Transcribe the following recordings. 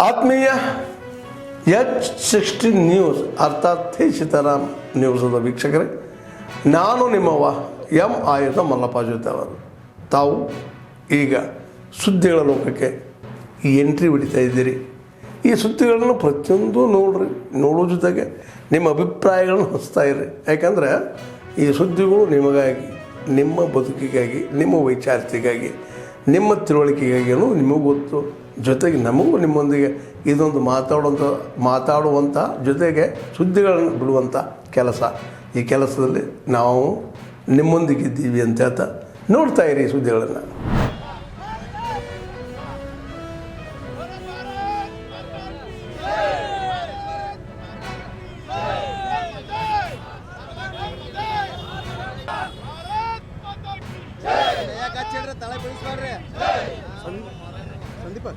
ಆತ್ಮೀಯ H16 news ಅರ್ಥಾತ್ ಸೀತಾರಾಮ್ ನ್ಯೂಸದ ವೀಕ್ಷಕರೇ, ನಾನು ನಿಮ್ಮವ ಎಂ ಆಯುಧ ಮಲ್ಲಪ್ಪ ಜೊತೆ ಅವರು. ತಾವು ಈಗ ಸುದ್ದಿಗಳ ಲೋಕಕ್ಕೆ ಎಂಟ್ರಿ ಹೊಡಿತಾ ಇದ್ದೀರಿ. ಈ ಸುದ್ದಿಗಳನ್ನು ಪ್ರತಿಯೊಂದು ನೋಡೋ ಜೊತೆಗೆ ನಿಮ್ಮ ಅಭಿಪ್ರಾಯಗಳನ್ನು ಹಂಚ್ತಾ ಇರ್ರಿ. ಯಾಕಂದರೆ ಈ ಸುದ್ದಿಗಳು ನಿಮಗಾಗಿ, ನಿಮ್ಮ ಬದುಕಿಗಾಗಿ, ನಿಮ್ಮ ವೈಚಾರಿಕೆಗಾಗಿ, ನಿಮ್ಮ ತಿಳುವಳಿಕೆಗಾಗಿಯೂ ನಿಮಗೂ ಗೊತ್ತು. ಜೊತೆಗೆ ನಮಗೂ ನಿಮ್ಮೊಂದಿಗೆ ಇದೊಂದು ಮಾತಾಡುವಂಥ ಜೊತೆಗೆ ಸುದ್ದಿಗಳನ್ನು ಬಿಡುವಂಥ ಕೆಲಸ. ಈ ಕೆಲಸದಲ್ಲಿ ನಾವು ನಿಮ್ಮೊಂದಿಗಿದ್ದೀವಿ ಅಂತ ಹೇಳ್ತಾ ನೋಡ್ತಾ ಇರಿ ಸುದ್ದಿಗಳನ್ನು. ಸಂದೀಪ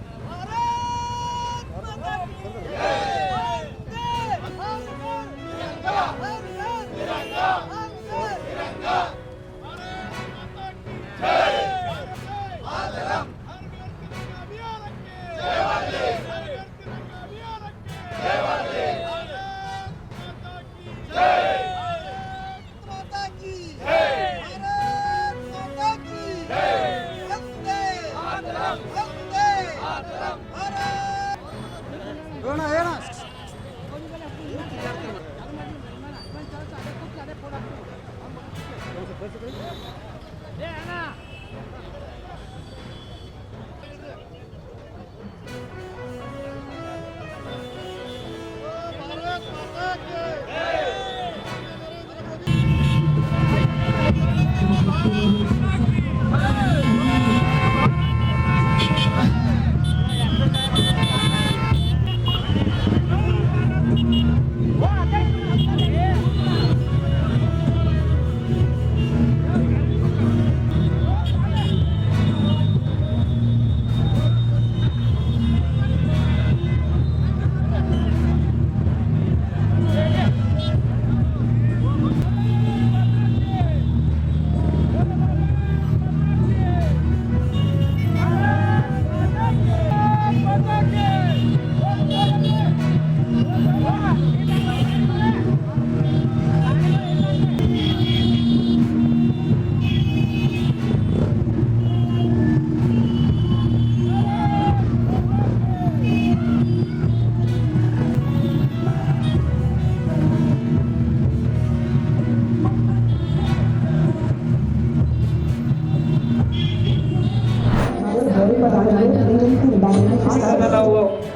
ನಾವು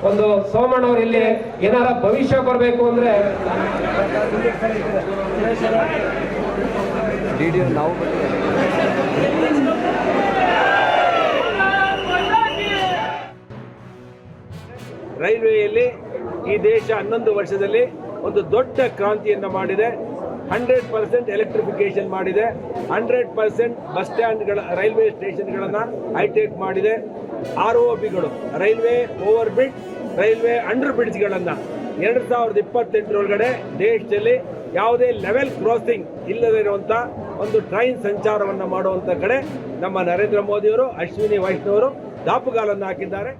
ಒಂದು ಸೋಮಣ್ಣ ಅವ್ರು ಇಲ್ಲಿ ಏನಾರ ಭವಿಷ್ಯ ಬರಬೇಕು ಅಂದ್ರೆ ರೈಲ್ವೆಯಲ್ಲಿ ಈ ದೇಶ 11 ವರ್ಷದಲ್ಲಿ ಒಂದು ದೊಡ್ಡ ಕ್ರಾಂತಿಯನ್ನು ಮಾಡಿದೆ. 100% ಎಲೆಕ್ಟ್ರಿಫಿಕೇಶನ್ ಮಾಡಿದೆ. 100% ಬಸ್ ಸ್ಟ್ಯಾಂಡ್ಗಳ, ರೈಲ್ವೆ ಸ್ಟೇಷನ್ಗಳನ್ನು ಹೈಟೆಕ್ ಮಾಡಿದೆ. ROBಗಳು, railway over bridge, railway under ಬ್ರಿಡ್ಜ್ಗಳನ್ನು 2028 ಒಳಗಡೆ ದೇಶದಲ್ಲಿ ಯಾವುದೇ ಲೆವೆಲ್ ಕ್ರಾಸಿಂಗ್ ಇಲ್ಲದೇ ಇರುವಂಥ ಒಂದು ಟ್ರೈನ್ ಸಂಚಾರವನ್ನು ಮಾಡುವಂಥ ಕಡೆ ನಮ್ಮ ನರೇಂದ್ರ ಮೋದಿಯವರು, ಅಶ್ವಿನಿ ವೈಷ್ಣವರು ದಾಪುಗಾಲನ್ನು ಹಾಕಿದ್ದಾರೆ.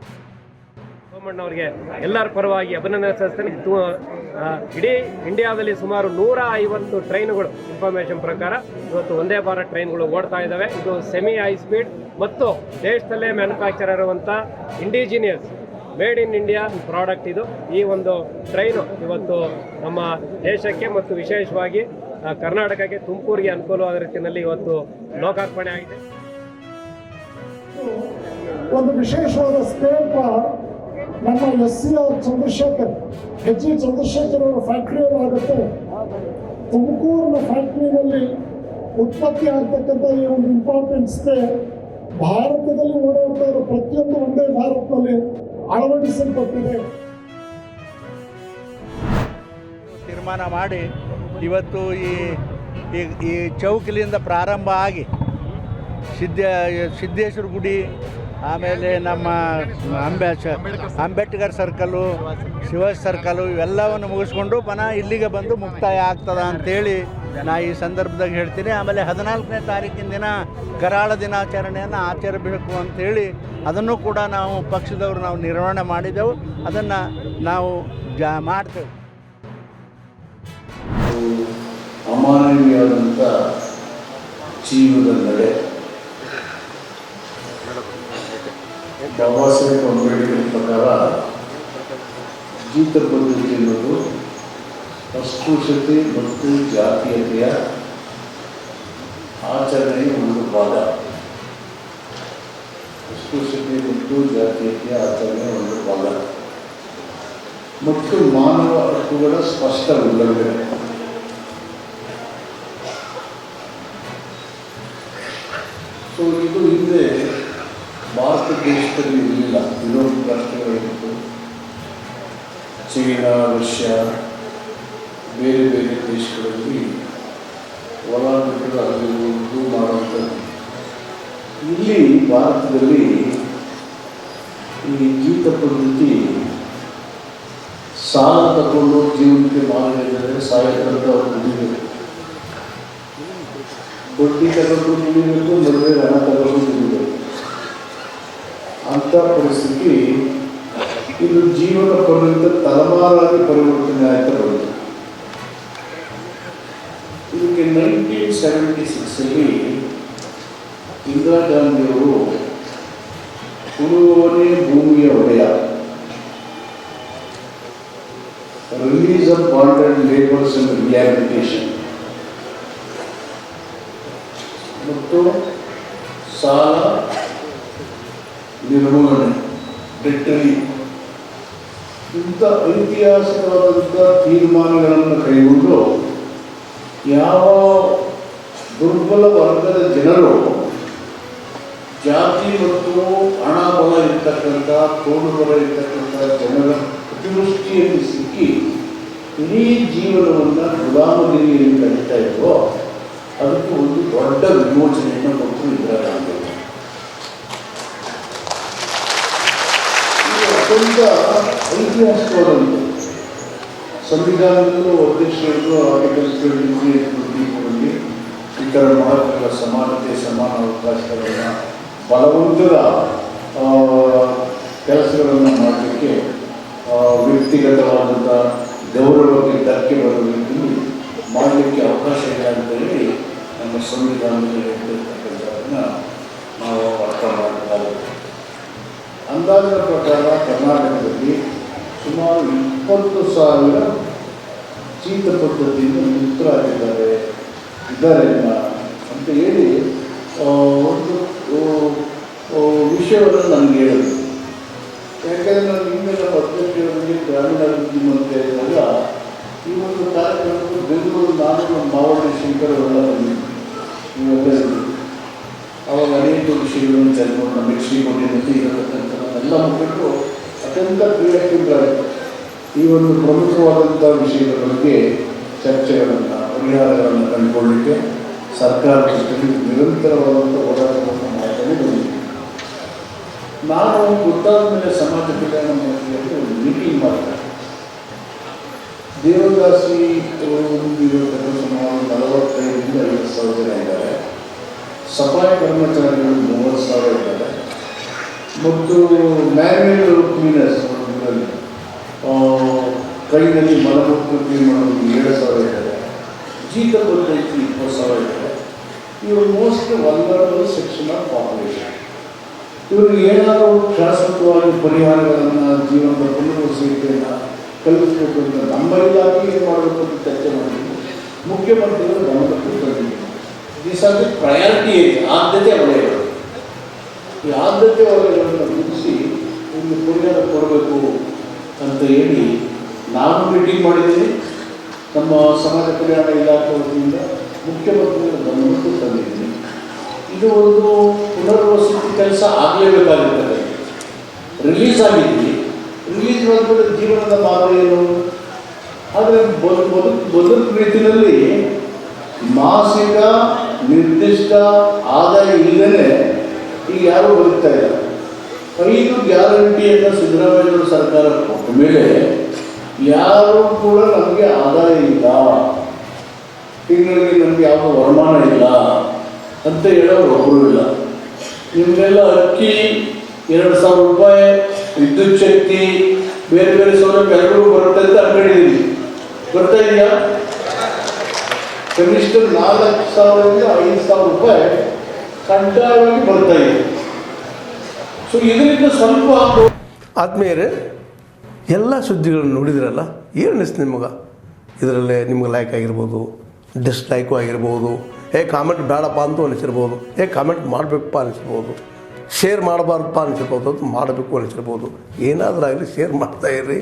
ಸೋಮಣ್ಣವ್ರಿಗೆ ಎಲ್ಲರ ಪರವಾಗಿ ಅಭಿನಂದನೆ ಸಲ್ಲಿಸ್ತೇನೆ. ಇಡೀ ಇಂಡಿಯಾದಲ್ಲಿ ಸುಮಾರು 150 ಟ್ರೈನ್ಗಳು ಇನ್ಫಾರ್ಮೇಷನ್ ಪ್ರಕಾರ ಇವತ್ತು ಒಂದೇ ಭಾರತ್ ಟ್ರೈನ್ಗಳು ಓಡ್ತಾ ಇದ್ದಾವೆ. ಇದು ಸೆಮಿ ಹೈ ಸ್ಪೀಡ್ ಮತ್ತು ದೇಶದಲ್ಲೇ ಮ್ಯಾನುಫ್ಯಾಕ್ಚರ್ ಇರುವಂಥ indigenous made in India product ಇದು. ಈ ಒಂದು ಟ್ರೈನು ಇವತ್ತು ನಮ್ಮ ದೇಶಕ್ಕೆ ಮತ್ತು ವಿಶೇಷವಾಗಿ ಕರ್ನಾಟಕಕ್ಕೆ, ತುಮಕೂರಿಗೆ ಅನುಕೂಲವಾದ ರೀತಿಯಲ್ಲಿ ಇವತ್ತು ಲೋಕಾರ್ಪಣೆ ಆಗಿದೆ. ಒಂದು ವಿಶೇಷವಾದ ಸ್ಪೇರ್ ಪಾರ್ಟ್ ನಮ್ಮ SCR ಚಂದ್ರಶೇಖರ್, HG ಚಂದ್ರಶೇಖರ್ ಅವರ ಫ್ಯಾಕ್ಟ್ರಿಯಲ್ಲಿ ಆಗುತ್ತೆ. ತುಮಕೂರಿನ ಫ್ಯಾಕ್ಟ್ರಿಯಲ್ಲಿ ಉತ್ಪತ್ತಿ ಆಗ್ತಕ್ಕಂಥ ಈ ಒಂದು ಇಂಪಾರ್ಟೆಂಟ್ ಸ್ಪೇರ್ ಭಾರತದಲ್ಲಿ ಓಡಾಡ್ತಾ ಇರೋ ಪ್ರತಿಯೊಂದು ಒಂದೇ ಭಾರತದಲ್ಲಿ ಅಳವಡಿಸಲ್ಪಟ್ಟಿದೆ. ತೀರ್ಮಾನ ಮಾಡಿ ಇವತ್ತು ಈ ಚೌಕಲಿಯಿಂದ ಪ್ರಾರಂಭ ಆಗಿ ಸಿದ್ದೇಶ್ವರ ಗುಡಿ, ಆಮೇಲೆ ನಮ್ಮ ಅಂಬೇಡ್ಕರ್ ಸರ್ಕಲ್ಲು, ಶಿವಾಜಿ ಸರ್ಕಲ್ಲು ಇವೆಲ್ಲವನ್ನು ಮುಗಿಸ್ಕೊಂಡು ಪುನಃ ಇಲ್ಲಿಗೆ ಬಂದು ಮುಕ್ತಾಯ ಆಗ್ತದ ಅಂಥೇಳಿ ನಾ ಈ ಸಂದರ್ಭದಾಗ ಹೇಳ್ತೀನಿ. ಆಮೇಲೆ 14ನೇ ತಾರೀಕಿನ ದಿನ ಕರಾಳ ದಿನಾಚರಣೆಯನ್ನು ಆಚರಿಸಬೇಕು ಅಂಥೇಳಿ ಅದನ್ನು ಕೂಡ ನಾವು ಪಕ್ಷದವರು ನಾವು ನಿರ್ವಹಣೆ ಮಾಡಿದೆವು. ಅದನ್ನು ನಾವು ಮಾಡ್ತೇವೆ. ಅಮಾನವೀಯವಾದಂಥ ಜೀವನದ ನಡೆ ಬಾಬಾ ಸಾಹೇಬ್ ಅಂಬೇಡ್ಕರ್ ಪ್ರಕಾರ ಜೀತ ಪದ್ಧತಿ ಎನ್ನುವುದು ಅಸ್ಪೃಶ್ಯತೆ ಮತ್ತು ಜಾತೀಯತೆಯ ಆಚರಣೆಯ ಒಂದು ಭಾಗ. ಅಸ್ಪೃಶ್ಯತೆ ಮತ್ತು ಜಾತೀಯತೆಯ ಆಚರಣೆಯ ಒಂದು ಭಾಗ ಮತ್ತು ಮಾನವ ಹಕ್ಕುಗಳ ಸ್ಪಷ್ಟ ಉಲ್ಲಂಘನೆ. ಸೊ ಇದು ಹಿಂದೆ ಭಾರತ ದೇಶದಲ್ಲಿ ಇರಲಿಲ್ಲ. ಯುರೋಪ್ ರಾಷ್ಟ್ರಗಳಿತ್ತು, ಚೀನಾ, ರಷ್ಯಾ, ಬೇರೆ ಬೇರೆ ದೇಶಗಳಲ್ಲಿ ಒಳಾಂಗಗಳು ಆಗಿರುವುದು ಮಾಡುವಂಥದ್ದು. ಇಲ್ಲಿ ಭಾರತದಲ್ಲಿ ಈ ಜೀತ ಪದ್ಧತಿ ಸಾಲ ತಗೊಂಡು ಜೀವನಕ್ಕೆ ಮಾರಲಿದ್ದಾರೆ, ಸಾಯಕಂತ ಅವರು ದುಡಿಬೇಕು, ಬಡ್ಡಿ ತಗೊಂಡು ದುಡಿಬೇಕು, ಮದುವೆ ಹಣ ತಗೊಂಡು ದುಡಿಬೇಕು. ಅಂಥ ಪರಿಸ್ಥಿತಿ ಇದು ಜೀವನ ಪರ್ಯಂತ ತಲೆಮಾರಾಗಿ ಪರಿವರ್ತನೆ ಆಯ್ತಾ ಬಂತು. ಇದಕ್ಕೆ 1976 ಇಂದಿರಾ ಗಾಂಧಿಯವರು ಉಳುವವನೇ ಭೂಮಿಯ ಒಡೆಯ, release of bonded labours and rehabilitation ಮತ್ತು ಸಾಲ ನಿರ್ಮೂಲನೆ, ಡೆಟ್ಟರಿ, ಇಂಥ ಐತಿಹಾಸಿಕವಾದಂಥ ತೀರ್ಮಾನಗಳನ್ನು ಕೈಗೊಂಡು ಯಾವ ದುರ್ಬಲ ವರ್ಗದ ಜನರು ಜಾತಿ ಮತ್ತು ಹಣ ಬಲ ಇರ್ತಕ್ಕಂಥ, ತೋಡುಬಲ ಇರ್ತಕ್ಕಂಥ ಜನರ ಅತಿವೃಷ್ಟಿಯಲ್ಲಿ ಸಿಕ್ಕಿ ಇಡೀ ಜೀವನವನ್ನು ಗುಲಾಮಗಿರಿಯಲ್ಲಿ ಕಳೀತಾ ಇದ್ವೋ ಅದಕ್ಕೆ ಒಂದು ದೊಡ್ಡ ವಿಮೋಚನೆಯನ್ನು ಕೊಟ್ಟು ಇಂದಿರಾ ಗಾಂಧಿ. ಅತ್ಯಂತ ಐತಿಹಾಸಿಕವಾದಂಥ ಸಂವಿಧಾನದಲ್ಲೂ ಅಧ್ಯಕ್ಷರು ಆರ್ಟಿಕಲ್ ಇತರ ಮಹತ್ವಗಳ ಸಮಾನತೆ, ಸಮಾನ ಅವಕಾಶಗಳನ್ನು, ಬಲವಂತದ ಕೆಲಸಗಳನ್ನು ಮಾಡಲಿಕ್ಕೆ ವ್ಯಕ್ತಿಗತವಾದಂಥ ಗೌರವಕ್ಕೆ ಧಕ್ಕೆ ಬರುವ ರೀತಿಯಲ್ಲಿ ಮಾಡಲಿಕ್ಕೆ ಅವಕಾಶ ಇಲ್ಲ ಅಂತ ಹೇಳಿ ನಮ್ಮ ಸಂವಿಧಾನದಲ್ಲಿ ಹೇಳ್ತಿರ್ತಕ್ಕಂಥದ್ದನ್ನು ನಾವು ಅರ್ಥ ಮಾಡಬೇಕಾಗುತ್ತೆ. ಅಂದಾಜಿನ ಪ್ರಕಾರ ಕರ್ನಾಟಕದಲ್ಲಿ ಸುಮಾರು 20,000 ಜೀತ ಪದ್ಧತಿಯಿಂದ ಮುಕ್ತರಾಗಿದ್ದಾರೆ ಅಂತ ಹೇಳಿ ಒಂದು ವಿಷಯವನ್ನು ನನಗೆ ಹೇಳಿದ್ರು. ಯಾಕೆಂದರೆ ನಾನು ಹಿಂದೆ ನಮ್ಮ ಅಧ್ಯಕ್ಷರಲ್ಲಿ ಗ್ರಾಮೀಣಾಭಿವೃದ್ಧಿ ಮಂತ್ರಿ ಇದ್ದಾಗ ಈ ಒಂದು ಕಾರ್ಯಕ್ರಮಕ್ಕೆ ಬೆಂಗಳೂರು, ನಾನು ನಮ್ಮ ಮಾವಳ್ಳಿ ಶಂಕರ್ ಅವರೆಲ್ಲ ಬಂದಿದ್ವಿ. ಇವೆಲ್ಲ ಇದ್ದರು. ಅವಾಗ ಅನೇಕ ವಿಷಯಗಳನ್ನು ಚರ್ಚೆ ನಮಗೆ ಶ್ರೀಮಠದಲ್ಲಿ ಇರತಕ್ಕಂಥದ್ದನ್ನೆಲ್ಲ ಮುಗಿಟ್ಟು ಅತ್ಯಂತ ಕ್ರಿಯಾಶೀಲರಾಯಿತು. ಈ ಒಂದು ಪ್ರಮುಖವಾದಂಥ ವಿಷಯದ ಬಗ್ಗೆ ಚರ್ಚೆಗಳನ್ನು, ಪರಿಹಾರಗಳನ್ನು ಕಂಡುಕೊಳ್ಳಲಿಕ್ಕೆ ಸರ್ಕಾರದ ಜೊತೆಗೆ ನಿರಂತರವಾದಂಥ ಹೋರಾಟವನ್ನು ಮಾಡ್ತಾನೆ ಬಂದಿದ್ದೀವಿ. ನಾನು ಗೊತ್ತಾದ ಮೇಲೆ ಸಮಾಜ ಕಲ್ಯಾಣ ಮಂತ್ರಿಯಲ್ಲಿ ಒಂದು ಮೀಟಿಂಗ್ ಮಾಡಿದೆ. ದೇವದಾಸಿ ಇರತಕ್ಕಂಥ ಸುಮಾರು 45,000 to 50,000 ಜನ ಇದ್ದಾರೆ. ಸಫಾಯಿ ಕರ್ಮಚಾರಿಗಳು 30,000 ಇದ್ದಾರೆ ಮತ್ತು ಮ್ಯಾನ್ಯುಯಲ್ ಕ್ಲೀನರ್ಸ್ ಕೈನಲ್ಲಿ ಮಲಮೂತ್ರ ಕ್ಲೀನ್ ಮಾಡೋದು 7,000 ಇದ್ದಾರೆ. ಜೀತ ಪದ್ಧತಿ 20,000 ಇದ್ದಾರೆ. ಇವರು most vulnerable section of population. ಇವ್ರಿಗೆ ಏನಾದರೂ ಶಾಶ್ವತವಾಗಿ ಪರಿಹಾರಗಳನ್ನು, ಜೀವನದ ಪುನರ್ವಸತಿಯನ್ನು ಕಲ್ಪಿಸಬೇಕು ಅಂತ ನಮ್ಮ ಇಲಾಖೆ ಏನು ಮಾಡಬೇಕು ಅಂತ ಚರ್ಚೆ ಮಾಡಿದ್ವಿ. ಮುಖ್ಯಮಂತ್ರಿಗಳು ಗಮನಕ್ಕೆ ತಂದಿದ್ದೀವಿ. This are the priority area, ಆದ್ಯತೆ ವಲಯಗಳು. ಈ ಆದ್ಯತೆ ವಲಯಗಳನ್ನು ಗುರುತಿಸಿ ಒಂದು ಪರಿಹಾರ ಕೊಡಬೇಕು ಅಂತ ಹೇಳಿ ನಾನು ಮೀಟಿಂಗ್ ಮಾಡಿದ್ದೀನಿ. ನಮ್ಮ ಸಮಾಜ ಕಲ್ಯಾಣ ಇಲಾಖೆ ವತಿಯಿಂದ ಮುಖ್ಯಮಂತ್ರಿಗಳ ಗಮನಕ್ಕೆ ತಂದಿದ್ದೀನಿ. ಇದು ಒಂದು ಪುನರ್ವಸತಿ ಕೆಲಸ ಆಗಲೇಬೇಕಾಗಿರ್ತದೆ. ರಿಲೀಸ್ ಆಗಿದ್ವಿ, ರಿಲೀಸ್ ಮಾಡಿದ್ರೆ ಜೀವನದ ಮಾದರಿ ಏನು? ಆದರೆ ಬದುಕು ರೀತಿಯಲ್ಲಿ ಮಾಸಿಕ ನಿರ್ದಿಷ್ಟ ಆದಾಯ ಇಲ್ಲದೇ ಈಗ ಯಾರೂ ಬದುಕ್ತಾ ಇಲ್ಲ. 5 ಗ್ಯಾರಂಟಿಯನ್ನು ಸಿದ್ದರಾಮಯ್ಯ ಸರ್ಕಾರ ಕೊಟ್ಟ ಮೇಲೆ ಯಾರೂ ಕೂಡ ನಮಗೆ ಆದಾಯ ಇಲ್ಲ, ತಿಂಗಳಿಗೆ ನಮಗೆ ಯಾವುದೋ ವರಮಾನ ಇಲ್ಲ ಅಂತ ಹೇಳೋರು ಒಬ್ಬರು ಇಲ್ಲ. ನಿಮಗೆಲ್ಲ ಅಕ್ಕಿ 2,000 ರೂಪಾಯಿ, ವಿದ್ಯುತ್ ಶಕ್ತಿ, ಬೇರೆ ಬೇರೆ ಸೌಲಭ್ಯ ಎಲ್ಲರಿಗೂ ಬರುತ್ತೆ ಅಂತ ಅನ್ಕೊಂಡಿದ್ದೀವಿ. ಬರ್ತಾ ಇದೆಯಾ? ಕನಿಷ್ಠ 4,000ರಿಂದ 5,000 ರೂಪಾಯಿ ಕಡ್ಡಾಯವಾಗಿ ಬರ್ತಾ ಇದೆ. ಸೊ ಇದರಿಂದ ಸ್ವಲ್ಪ ಆದ್ಮೇಲೆ ಎಲ್ಲ ಸುದ್ದಿಗಳನ್ನು ನೋಡಿದ್ರಲ್ಲ, ಏನು ಅನಿಸ್ತು ನಿಮಗೆ? ಇದರಲ್ಲೇ ನಿಮ್ಗೆ ಲೈಕ್ ಆಗಿರ್ಬೋದು, ಡಿಸ್ಲೈಕು ಆಗಿರ್ಬೋದು, ಕಾಮೆಂಟ್ ಬೇಡಪ್ಪ ಅಂತ ಅನಿಸಿರ್ಬೋದು, ಕಾಮೆಂಟ್ ಮಾಡಬೇಕಪ್ಪ ಅನಿಸಿರ್ಬೋದು, ಶೇರ್ ಮಾಡಬಾರ್ದಪ್ಪ ಅನಿಸಿರ್ಬೋದು, ಅದು ಮಾಡಬೇಕು ಅನಿಸಿರ್ಬೋದು. ಏನಾದರೂ ಆಗಲಿ ಶೇರ್ ಮಾಡ್ತಾಯಿರಿ,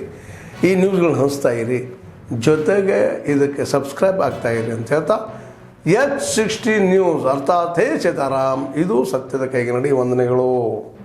ಈ ನ್ಯೂಸ್ಗಳನ್ನ ಹಂಚ್ತಾ ಇರಿ, ಜೊತೆಗೆ ಇದಕ್ಕೆ ಸಬ್ಸ್ಕ್ರೈಬ್ ಆಗ್ತಾಯಿರಿ ಅಂತ ಹೇಳ್ತಾ H60 ನ್ಯೂಸ್ ಅರ್ಥಾತ್ ಹೇ ಸೀತಾರಾಮ್, ಇದು ಸತ್ಯದ ಕೈಗೆ ನಡಿ. ವಂದನೆಗಳು.